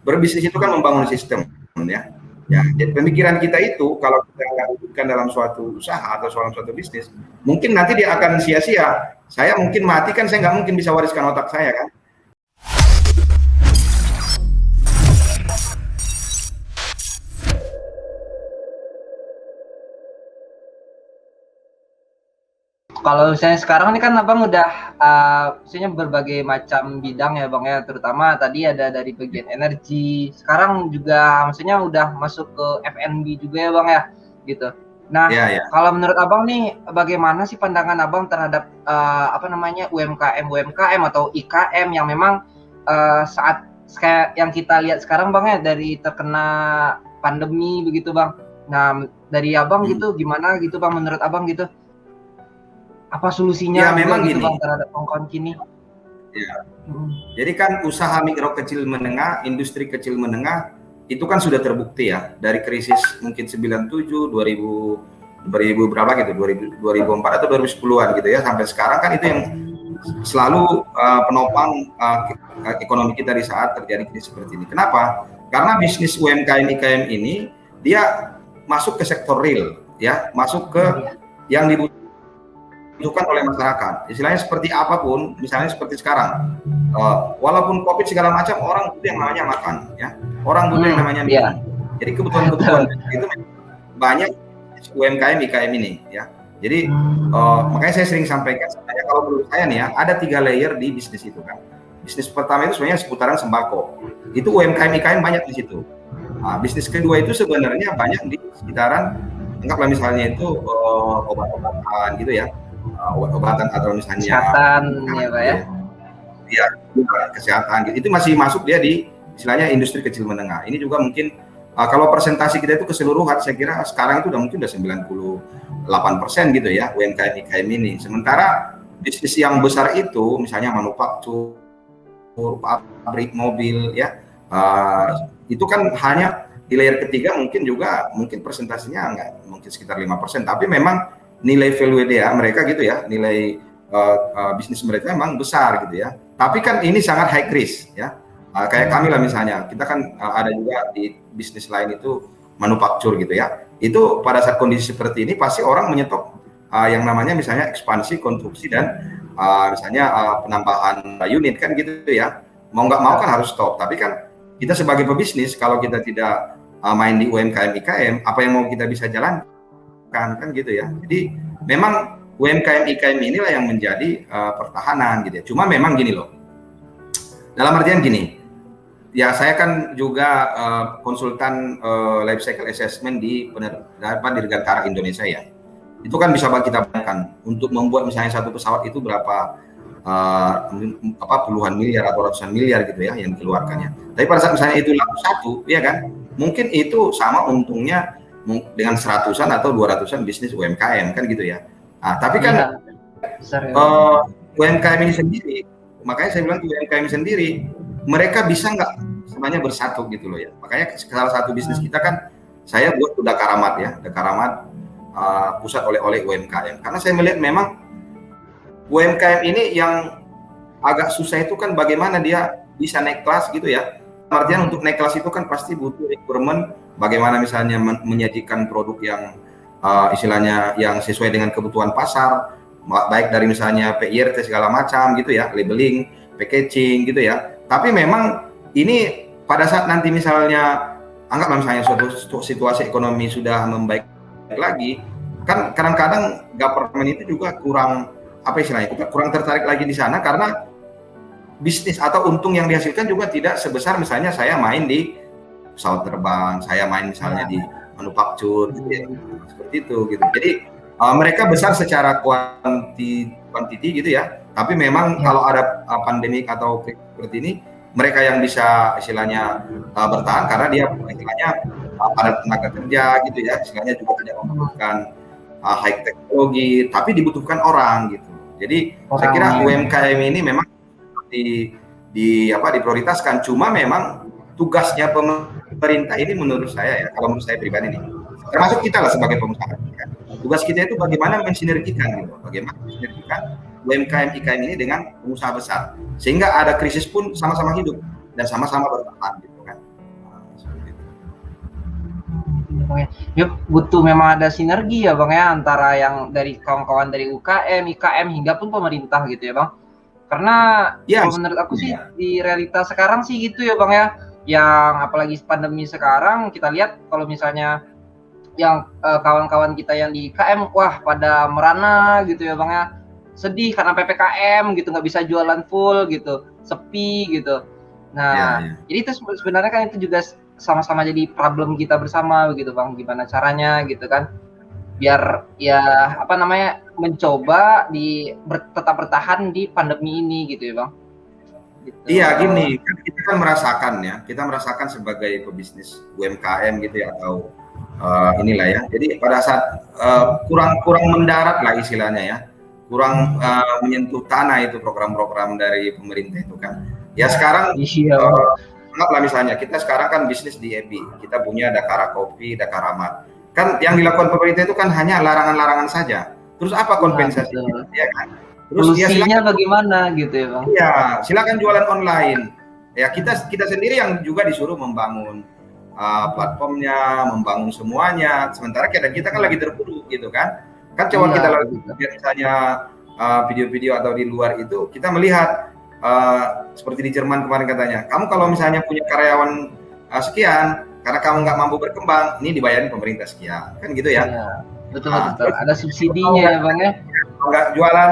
berbisnis itu kan membangun sistem, ya. Ya, jadi pemikiran kita itu kalau kita lakukan dalam suatu usaha atau suatu bisnis, mungkin nanti dia akan sia-sia. Saya mungkin mati kan, saya nggak mungkin bisa wariskan otak saya kan. Kalau misalnya sekarang ini kan Abang udah maksudnya berbagai macam bidang ya Bang ya, terutama tadi ada dari bagian energi, sekarang juga maksudnya udah masuk ke F&B juga ya Bang ya, gitu. Nah, kalau menurut Abang nih bagaimana sih pandangan Abang terhadap UMKM atau IKM yang memang saat kayak yang kita lihat sekarang Bang ya, dari terkena pandemi begitu Bang. Nah, dari Abang gitu gimana gitu Bang, menurut Abang gitu? Apa solusinya ya, memang gitu gini, Bang terhadap kawan kini? Ya. Jadi kan usaha mikro kecil menengah, industri kecil menengah itu kan sudah terbukti ya dari krisis mungkin 97, 2000 berapa gitu, 2004 atau 2010-an gitu ya, sampai sekarang kan itu yang selalu penopang ekonomi kita di saat terjadi krisis seperti ini. Kenapa? Karena bisnis UMKM IKM ini dia masuk ke sektor real ya, masuk ke yang dibutuhkan oleh masyarakat. Istilahnya seperti apapun, misalnya seperti sekarang, walaupun COVID segala macam, orang butuh yang namanya makan, ya. Orang butuh yang namanya minum. Jadi kebutuhan-kebutuhan itu banyak UMKM IKM ini, ya. Jadi makanya saya sering sampaikan, sebenarnya kalau menurut saya nih ya, ada 3 layer di bisnis itu kan. Bisnis pertama itu sebenarnya seputaran sembako. Itu UMKM IKM banyak di situ. Nah, bisnis kedua itu sebenarnya banyak di sekitaran, anggaplah misalnya itu obat-obatan gitu ya. Obat-obatan atau misalnya kesehatan ya Pak ya. Iya, kesehatan gitu. Itu masih masuk dia di istilahnya industri kecil menengah. Ini juga mungkin kalau presentasi kita itu keseluruhan, saya kira sekarang itu mungkin udah 98% gitu ya UMKM IKM ini. Sementara bisnis yang besar itu misalnya manufaktur, pabrik mobil ya, itu kan hanya di layer ketiga mungkin presentasinya nggak mungkin sekitar 5%, tapi memang nilai value dia mereka gitu ya, nilai bisnis mereka memang besar gitu ya. Tapi kan ini sangat high risk ya. Kayak kami lah misalnya, kita kan ada juga di bisnis lain itu manufaktur gitu ya. Itu pada saat kondisi seperti ini pasti orang menyetop yang namanya misalnya ekspansi, konstruksi dan misalnya penambahan unit kan gitu ya. Mau nggak mau kan harus stop. Tapi kan kita sebagai pebisnis kalau kita tidak main di UMKM IKM, apa yang mau kita bisa jalankan kan gitu ya. Jadi memang UMKM IKM inilah yang menjadi pertahanan gitu ya. Cuma memang gini loh, dalam artian gini ya, saya kan juga konsultan life cycle assessment di Dirgantara Indonesia ya. Itu kan bisa kita bayangkan untuk membuat misalnya satu pesawat itu berapa puluhan miliar atau ratusan miliar gitu ya yang dikeluarkannya. Tapi pada saat misalnya itu laku satu ya kan, mungkin itu sama untungnya dengan 100-an atau 200-an bisnis UMKM kan gitu ya. Nah, tapi kan UMKM ini sendiri, makanya saya bilang UMKM sendiri, mereka bisa nggak semuanya bersatu gitu loh ya. Makanya salah satu bisnis kita kan, saya buat Dakaramat ya, Dakaramat pusat oleh-oleh UMKM. Karena saya melihat memang UMKM ini yang agak susah itu kan bagaimana dia bisa naik kelas gitu ya. Artinya untuk naik kelas itu kan pasti butuh requirement, bagaimana misalnya menyajikan produk yang istilahnya yang sesuai dengan kebutuhan pasar, baik dari misalnya PIRT segala macam gitu ya, labeling, packaging gitu ya. Tapi memang ini pada saat nanti misalnya anggaplah misalnya suatu situasi ekonomi sudah membaik lagi, kan kadang-kadang government itu juga kurang kurang tertarik lagi di sana karena bisnis atau untung yang dihasilkan juga tidak sebesar misalnya saya main di pesawat terbang, saya main misalnya di manufaktur gitu ya, seperti itu gitu. Jadi mereka besar secara kuantiti gitu ya, tapi memang kalau ada pandemik atau seperti ini, mereka yang bisa istilahnya bertahan karena dia istilahnya ada tenaga kerja gitu ya, istilahnya juga tidak membutuhkan high teknologi, tapi dibutuhkan orang gitu. Jadi saya kira UMKM ini memang diprioritaskan. Cuma memang tugasnya pemerintah ini menurut saya ya, kalau menurut saya pribadi nih, termasuk kita lah sebagai pengusaha, kan? Tugas kita itu bagaimana mensinergikan gitu, bagaimana mensinergikan UMKM IKM ini dengan pengusaha besar, sehingga ada krisis pun sama-sama hidup dan sama-sama bertahan gitu kan. Bang ya. Ya butuh memang ada sinergi ya Bang ya antara yang dari kawan-kawan dari UKM, IKM hingga pun pemerintah gitu ya Bang. Karena Ya, kalau menurut aku sih di realitas sekarang sih gitu ya Bang ya. Yang apalagi pandemi sekarang kita lihat kalau misalnya yang kawan-kawan kita yang di IKM wah pada merana gitu ya Bang ya. Sedih karena PPKM gitu nggak bisa jualan full gitu, sepi gitu. ya, Nah, ya. jadi itu sebenarnya kan itu juga sama-sama jadi problem kita bersama begitu Bang, gimana caranya gitu kan, biar ya apa namanya, mencoba tetap bertahan di pandemi ini gitu ya Bang, gitu. Iya, gini, kan kita kan merasakan ya, kita merasakan sebagai pebisnis UMKM gitu ya, atau inilah ya. Jadi pada saat kurang mendarat lah istilahnya ya, kurang menyentuh tanah itu program-program dari pemerintah itu kan. Ya sekarang Iya. anggaplah misalnya kita sekarang kan bisnis di EBI, kita punya Dakara Kopi, Dakaramat. Kan yang dilakukan pemerintah itu kan hanya larangan-larangan saja. Terus apa kompensasi? Betul. Ya kan? Terus ya Solusinya silakan, bagaimana gitu ya Bang? ya silakan jualan online. Ya kita sendiri yang juga disuruh membangun platformnya, membangun semuanya. Sementara kita kan lagi terpuruk gitu kan. Kan coba Iya, kita lihat begitu. misalnya video-video atau di luar itu kita melihat seperti di Jerman kemarin katanya, kamu kalau misalnya punya karyawan sekian, karena kamu nggak mampu berkembang, ini dibayarin pemerintah sekian, kan gitu ya. Iya, betul Nah, betul. terus Ada subsidinya ya Bang ya. kalau nggak jualan,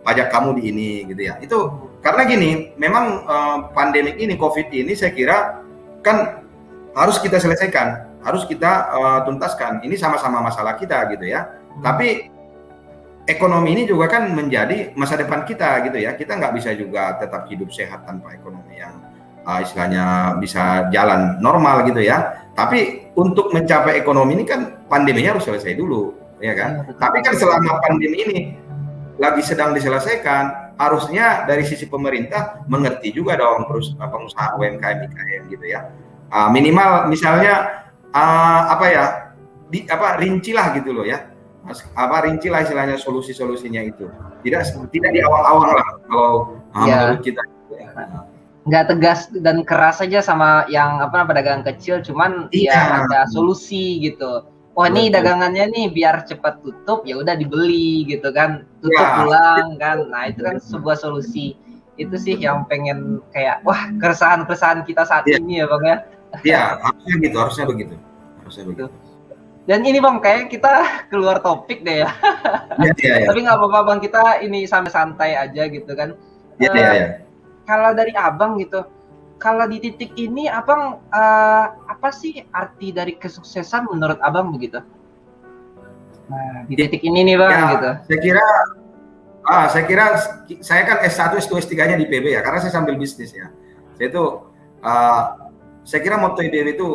pajak kamu di ini gitu ya. Itu karena gini, memang pandemik ini, COVID ini saya kira kan harus kita selesaikan, harus kita tuntaskan. Ini sama-sama masalah kita gitu ya. Tapi ekonomi ini juga kan menjadi masa depan kita gitu ya. Kita nggak bisa juga tetap hidup sehat tanpa ekonomi yang istilahnya bisa jalan normal gitu ya. Tapi untuk mencapai ekonomi ini kan pandeminya harus selesai dulu, ya kan? Iya, betul. Tapi kan selama pandemi ini lagi sedang diselesaikan, harusnya dari sisi pemerintah mengerti juga dong pengusaha UMKM IKM gitu ya. Minimal misalnya rincilah gitu loh ya. Rincilah istilahnya solusi-solusinya itu. Tidak di awang-awang lah kalau menurut kita. Nggak tegas dan keras saja sama yang pedagang kecil, cuman ya ada solusi gitu. Oh ini dagangannya nih biar cepat tutup, ya udah dibeli gitu kan, tutup pulang kan. Nah itu kan sebuah solusi. Itu sih yang pengen kayak wah keresahan kita saat ini ya Bang ya. Iya harusnya begitu. Dan ini Bang kayak kita keluar topik deh ya. Tapi nggak apa-apa Bang, kita ini sambil santai aja gitu kan. Iya. Kalau dari Abang gitu, kalau di titik ini Abang apa sih arti dari kesuksesan menurut Abang begitu? Nah, di titik ini nih Bang gitu. Saya kira saya kan S1, S2, S3-nya di PB ya, karena saya sambil bisnis ya. Saya kira motto IPB itu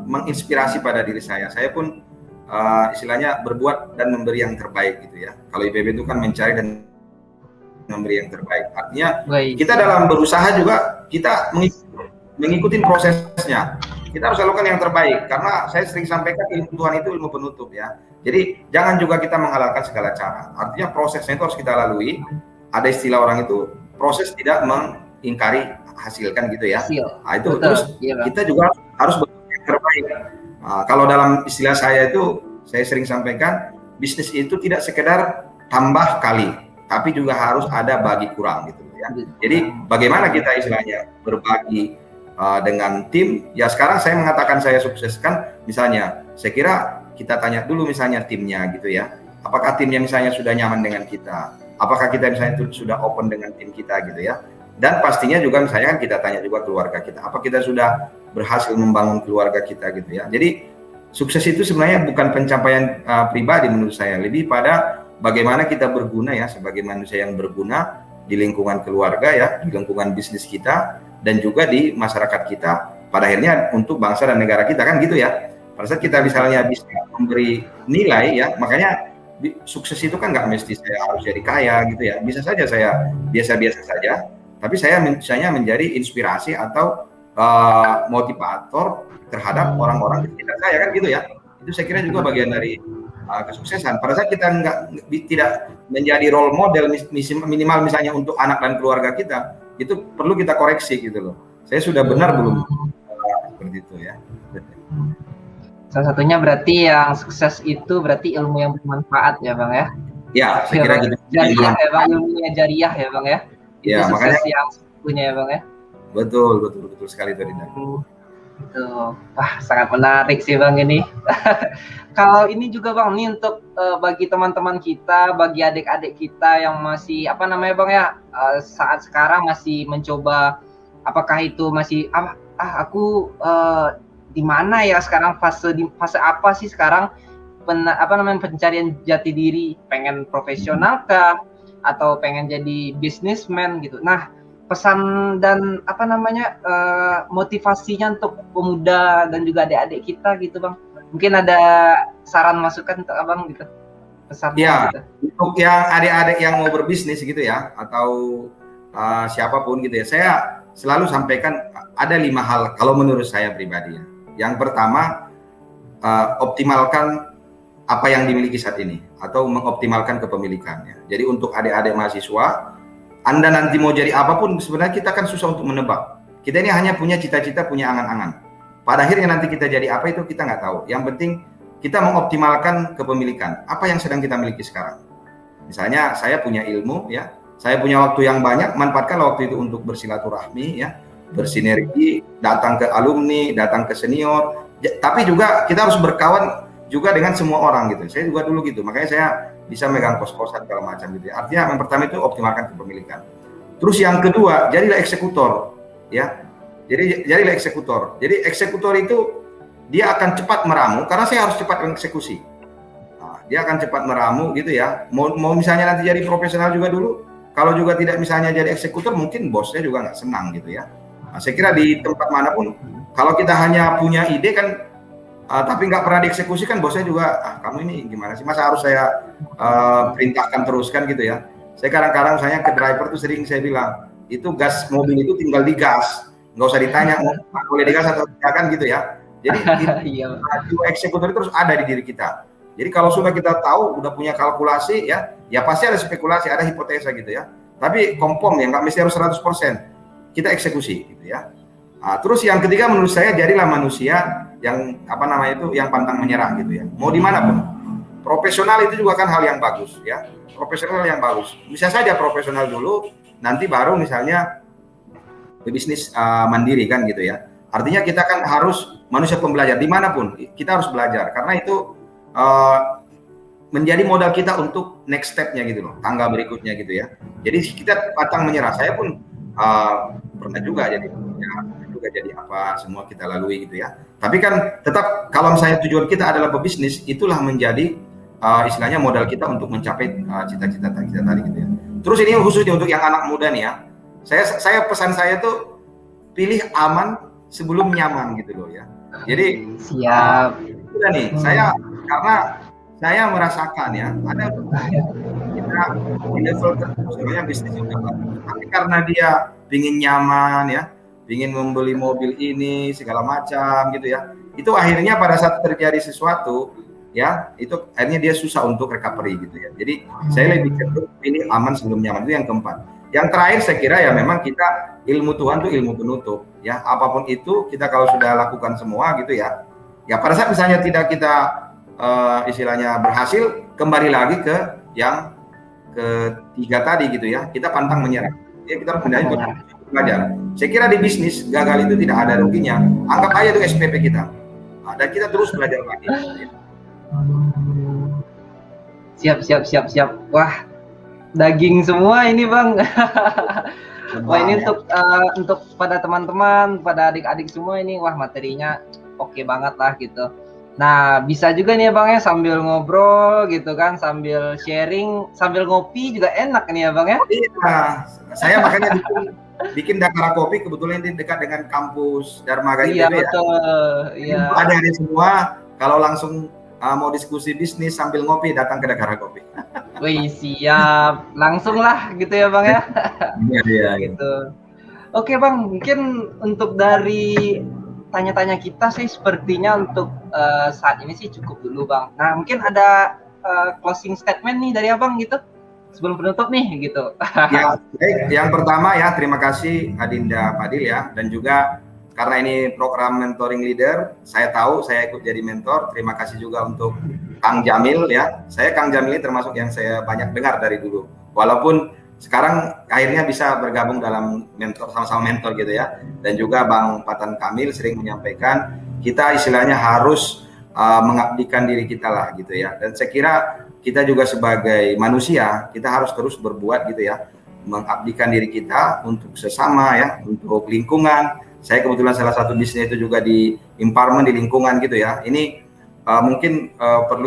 menginspirasi pada diri saya. Saya pun istilahnya berbuat dan memberi yang terbaik gitu ya. Kalau IPB itu kan mencari dan memberi yang terbaik. Artinya kita dalam berusaha juga kita mengikuti prosesnya. Kita harus lakukan yang terbaik karena saya sering sampaikan ilmu Tuhan itu ilmu penutup ya. Jadi jangan juga kita menghalalkan segala cara. Artinya prosesnya itu harus kita lalui. Ada istilah orang itu proses tidak mengingkari hasil kan gitu ya. Nah, itu terus kita juga harus berbuat yang terbaik. Kalau dalam istilah saya itu saya sering sampaikan bisnis itu tidak sekedar tambah kali, tapi juga harus ada bagi kurang gitu ya. Jadi bagaimana kita istilahnya berbagi dengan tim. Ya sekarang saya mengatakan saya sukseskan misalnya, saya kira kita tanya dulu misalnya timnya gitu ya. Apakah timnya misalnya sudah nyaman dengan kita? Apakah kita misalnya sudah open dengan tim kita gitu ya? Dan pastinya juga misalnya kan kita tanya juga keluarga kita. Apa kita sudah berhasil membangun keluarga kita gitu ya. Jadi sukses itu sebenarnya bukan pencapaian pribadi menurut saya. Lebih pada bagaimana kita berguna ya sebagai manusia yang berguna di lingkungan keluarga ya, di lingkungan bisnis kita dan juga di masyarakat kita. Pada akhirnya untuk bangsa dan negara kita kan gitu ya. Pada saat kita misalnya bisa memberi nilai ya, makanya sukses itu kan nggak mesti saya harus jadi kaya gitu ya. Bisa saja saya biasa-biasa saja, tapi saya misalnya menjadi inspirasi atau motivator terhadap orang-orang di sekitar saya kan gitu ya. Itu saya kira juga bagian dari kesuksesan. Pada saat kita tidak menjadi role model minimal misalnya untuk anak dan keluarga kita, itu perlu kita koreksi gitu loh. Saya sudah benar belum seperti itu ya. Salah satunya berarti yang sukses itu berarti ilmu yang bermanfaat ya Bang ya? Ya, saya Ya kira Bang, gitu. jariah ya Bang, ilmunya jariah ya Bang ya? Itu Ya, sukses makanya yang sesungguhnya ya Bang ya? betul sekali tadi. Gitu. Wah, sangat menarik sih Bang ini. Kalau ini juga Bang, ini untuk bagi teman-teman kita, bagi adik-adik kita yang masih apa namanya Bang ya, saat sekarang masih mencoba apakah itu masih aku di mana ya sekarang di fase apa sih sekarang apa namanya pencarian jati diri, pengen profesional kah atau pengen jadi businessman gitu. Nah, pesan dan apa namanya motivasinya untuk pemuda dan juga adik-adik kita gitu Bang, mungkin ada saran masukan untuk Abang gitu, pesannya Ya, gitu. untuk yang adik-adik yang mau berbisnis gitu ya, atau siapapun gitu ya, saya selalu sampaikan ada 5 hal kalau menurut saya pribadi ya. Yang pertama, optimalkan apa yang dimiliki saat ini atau mengoptimalkan kepemilikannya. Jadi untuk adik-adik mahasiswa, Anda nanti mau jadi apapun, sebenarnya kita kan susah untuk menebak. Kita ini hanya punya cita-cita, punya angan-angan. Pada akhirnya nanti kita jadi apa itu kita nggak tahu. Yang penting kita mengoptimalkan kepemilikan. Apa yang sedang kita miliki sekarang. Misalnya saya punya ilmu ya, saya punya waktu yang banyak, manfaatkan waktu itu untuk bersilaturahmi ya, bersinergi, datang ke alumni, datang ke senior. Tapi juga kita harus berkawan juga dengan semua orang gitu. Saya juga dulu gitu, makanya saya bisa megang kos-kosan segala macam gitu. Artinya yang pertama itu optimalkan kepemilikan. Terus yang kedua, jadilah eksekutor ya. Jadi jadilah eksekutor. Jadi eksekutor itu dia akan cepat meramu karena saya harus cepat mengeksekusi. Nah, dia akan cepat meramu gitu ya. Mau misalnya nanti jadi profesional juga dulu. Kalau juga tidak misalnya jadi eksekutor, mungkin bosnya juga nggak senang gitu ya. Nah, saya kira di tempat manapun, kalau kita hanya punya ide kan, tapi nggak pernah dieksekusi kan bosnya juga, kamu ini gimana sih, masa harus saya perintahkan teruskan gitu ya. Saya kadang-kadang saya ke driver tuh sering saya bilang, itu gas mobil itu tinggal digas, nggak usah ditanya mau boleh digas atau tidak kan gitu ya. Jadi jiwa eksekutor itu terus ada di diri kita. Jadi kalau sudah kita tahu, udah punya kalkulasi ya pasti ada spekulasi, ada hipotesa gitu ya. Tapi kompom ya, nggak mesti harus 100%. Kita eksekusi gitu ya. Nah, terus yang ketiga menurut saya, jadilah manusia yang apa namanya itu, yang pantang menyerah gitu ya. Mau di mana pun. Profesional itu juga kan hal yang bagus ya. Profesional yang bagus. Bisa saja profesional dulu, nanti baru misalnya bisnis mandiri kan gitu ya. Artinya kita kan harus manusia pembelajar dimanapun, kita harus belajar karena itu menjadi modal kita untuk next step-nya gitu loh, tangga berikutnya gitu ya. Jadi kita pantang menyerah. Saya pun pernah juga jadi apa, semua kita lalui gitu ya. Tapi kan tetap kalau misalnya tujuan kita adalah berbisnis, itulah menjadi istilahnya modal kita untuk mencapai cita-cita kita tadi gitu ya. Terus ini khususnya untuk yang anak muda nih ya. Saya pesan saya tuh pilih aman sebelum nyaman gitu loh ya. Jadi siap. Udah nih, karena saya merasakan ya, ada kita di level tertentu sebenarnya bisnis juga bagus. Tapi karena dia pingin nyaman ya, pingin membeli mobil ini segala macam gitu ya, itu akhirnya pada saat terjadi sesuatu ya, itu akhirnya dia susah untuk recovery gitu ya. Jadi saya lebih cenderung pilih aman sebelum nyaman. Itu yang keempat. Yang terakhir saya kira ya memang kita, ilmu Tuhan itu ilmu penutup ya, apapun itu kita kalau sudah lakukan semua gitu ya, pada saat misalnya tidak kita istilahnya berhasil, kembali lagi ke yang ketiga tadi gitu ya, kita pantang menyerah ya, kita harus belajar. Saya kira di bisnis gagal itu tidak ada ruginya, anggap aja itu SPP kita, dan kita terus belajar lagi ya. Siap. Wah, daging semua ini Bang. Wah, ini untuk pada teman-teman, pada adik-adik semua ini, wah materinya oke banget lah gitu. Nah, bisa juga nih ya Bang ya, sambil ngobrol gitu kan, sambil sharing, sambil ngopi juga enak nih ya Bang ya. Iya, saya makanya bikin Dakara Kopi, kebetulan ini dekat dengan kampus Dharma ITB. Iya betul. Iya. Ada semua, kalau langsung mau diskusi bisnis sambil ngopi, datang ke Dakara Kopi. Wih, siap, langsung lah gitu ya Bang ya. Iya gitu. Oke Bang, mungkin untuk dari tanya-tanya kita sih sepertinya untuk saat ini sih cukup dulu Bang. Nah, mungkin ada closing statement nih dari Abang gitu sebelum penutup nih gitu. Ya, baik. Yang pertama ya, terima kasih Adinda Fadil ya, dan juga karena ini program mentoring leader, saya tahu saya ikut jadi mentor. Terima kasih juga untuk Kang Jamil ya. Kang Jamil ini termasuk yang saya banyak dengar dari dulu. Walaupun sekarang akhirnya bisa bergabung dalam mentor, sama-sama mentor gitu ya. Dan juga Bang Patan Kamil sering menyampaikan kita istilahnya harus mengabdikan diri kita lah gitu ya. Dan saya kira kita juga sebagai manusia kita harus terus berbuat gitu ya, mengabdikan diri kita untuk sesama ya, untuk lingkungan. Saya kebetulan salah satu bisnis itu juga di empowerment di lingkungan gitu ya. Ini mungkin perlu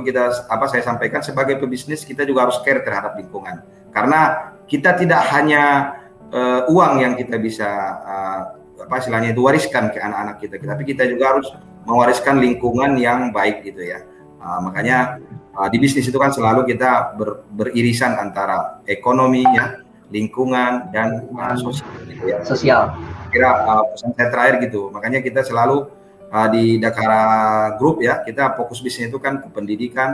saya sampaikan sebagai pebisnis kita juga harus care terhadap lingkungan, karena kita tidak hanya uang yang kita bisa istilahnya itu wariskan ke anak-anak kita, tapi kita juga harus mewariskan lingkungan yang baik gitu ya. Makanya di bisnis itu kan selalu kita beririsan antara ekonomi ya, lingkungan dan sosial gitu ya. Sosial. Kira pesan saya terakhir gitu. Makanya kita selalu di Dakara Group ya, kita fokus bisnis itu kan ke pendidikan,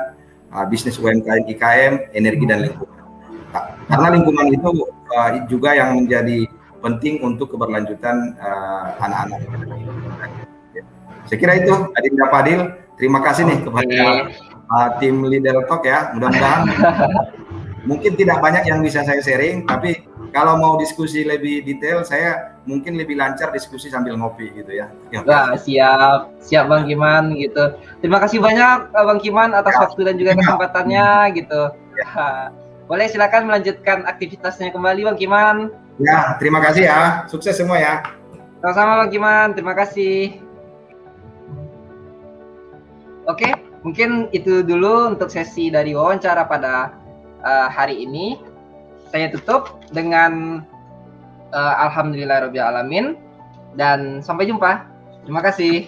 bisnis UMKM, IKM, energi dan lingkungan. Karena lingkungan itu juga yang menjadi penting untuk keberlanjutan anak-anak. Saya kira itu Adinda Fadil. Terima kasih nih kepada tim Leader Talk ya. Mudah-mudahan mungkin tidak banyak yang bisa saya sharing, tapi kalau mau diskusi lebih detail, saya mungkin lebih lancar diskusi sambil ngopi gitu ya. Wah, siap Bang Kiman gitu. Terima kasih banyak Bang Kiman atas waktu dan juga kesempatannya gitu. Boleh silakan melanjutkan aktivitasnya kembali Bang Kiman. Ya, terima kasih ya. Sukses semua ya. Sama-sama Bang Kiman, terima kasih. Oke, mungkin itu dulu untuk sesi dari wawancara pada hari ini. Saya tutup dengan alhamdulillahirabbil alamin dan sampai jumpa. Terima kasih.